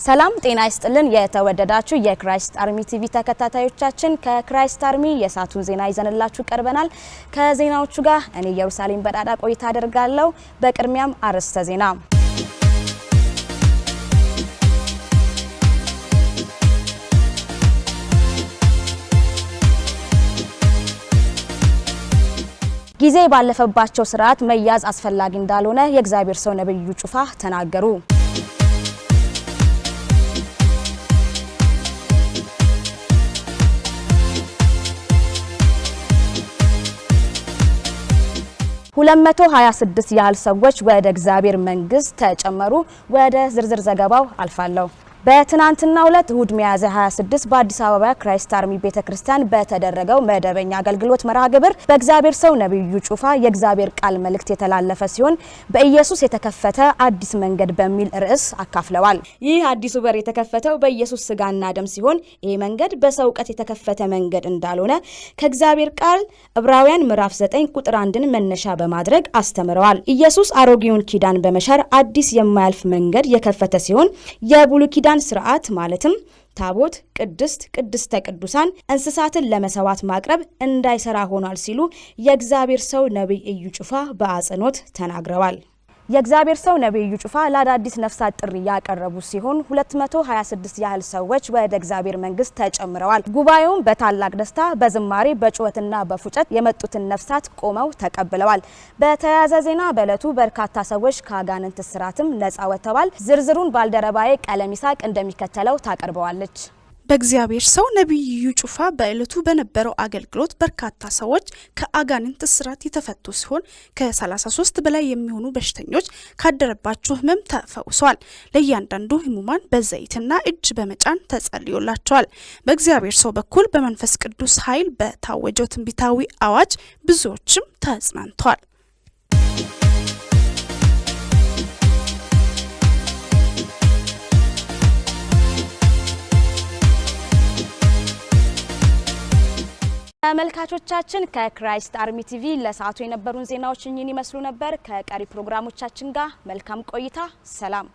ሰላም ጤና ይስጥልን የተወደዳችሁ የክራይስት አርሚ ቲቪ ተከታታዮቻችን ከክራይስት አርሚ የሳቱን ዜና ይዘንላችሁ ቀርበናል። ከዜናዎቹ ጋር እኔ ኢየሩሳሌም በዳዳ ቆይታ አደርጋለሁ። በቅድሚያም አርዕስተ ዜና ጊዜ ባለፈባቸው ስርዓት መያዝ አስፈላጊ እንዳልሆነ የእግዚአብሔር ሰው ነብዩ ጩፋ ተናገሩ። ሁለት መቶ 26 ያህል ሰዎች ወደ እግዚአብሔር መንግስት ተጨመሩ። ወደ ዝርዝር ዘገባው አልፋለሁ። በትናንትናው ዕለት እሁድ ሚያዝያ 26 በአዲስ አበባ ክራይስት አርሚ ቤተክርስቲያን በተደረገው መደበኛ አገልግሎት መርሃ ግብር በእግዚአብሔር ሰው ነብዩ ጩፋ የእግዚአብሔር ቃል መልእክት የተላለፈ ሲሆን በኢየሱስ የተከፈተ አዲስ መንገድ በሚል ርዕስ አካፍለዋል። ይህ አዲሱ በር የተከፈተው በኢየሱስ ስጋና ደም ሲሆን ይህ መንገድ በሰው ዕውቀት የተከፈተ መንገድ እንዳልሆነ ከእግዚአብሔር ቃል ዕብራውያን ምዕራፍ 9 ቁጥር 1ን መነሻ በማድረግ አስተምረዋል። ኢየሱስ አሮጌውን ኪዳን በመሻር አዲስ የማያልፍ መንገድ የከፈተ ሲሆን የብሉይ ኪዳን ስርዓት ማለትም ታቦት፣ ቅድስተ ቅዱሳን እንስሳትን ለመሰዋት ማቅረብ እንዳይሰራ ሆኗል ሲሉ የእግዚአብሔር ሰው ነብይ እዩ ጩፋ በአጽንኦት ተናግረዋል። የእግዚአብሔር ሰው ነብዩ ጩፋ ለአዳዲስ ነፍሳት ጥሪ ያቀረቡ ሲሆን 226 ያህል ሰዎች ወደ እግዚአብሔር መንግስት ተጨምረዋል። ጉባኤውም በታላቅ ደስታ በዝማሬ በጩኸትና በፉጨት የመጡትን ነፍሳት ቆመው ተቀብለዋል። በተያያዘ ዜና በእለቱ በርካታ ሰዎች ከአጋንንት እስራትም ነጻ ወጥተዋል። ዝርዝሩን ባልደረባዬ ቀለሚሳቅ እንደሚከተለው ታቀርበዋለች። በእግዚአብሔር ሰው ነብዩ እዩ ጩፋ በእለቱ በነበረው አገልግሎት በርካታ ሰዎች ከአጋንንት እስራት የተፈቱ ሲሆን ከ33 በላይ የሚሆኑ በሽተኞች ካደረባቸው ህመም ተፈውሰዋል። ለእያንዳንዱ ህሙማን በዘይትና እጅ በመጫን ተጸልዮላቸዋል። በእግዚአብሔር ሰው በኩል በመንፈስ ቅዱስ ኃይል በታወጀው ትንቢታዊ አዋጅ ብዙዎችም ተጽናንተዋል። ተመልካቾቻችን ከክራይስት አርሚ ቲቪ ለሰዓቱ የነበሩን ዜናዎች እኚህን ይመስሉ ነበር። ከቀሪ ፕሮግራሞቻችን ጋር መልካም ቆይታ። ሰላም።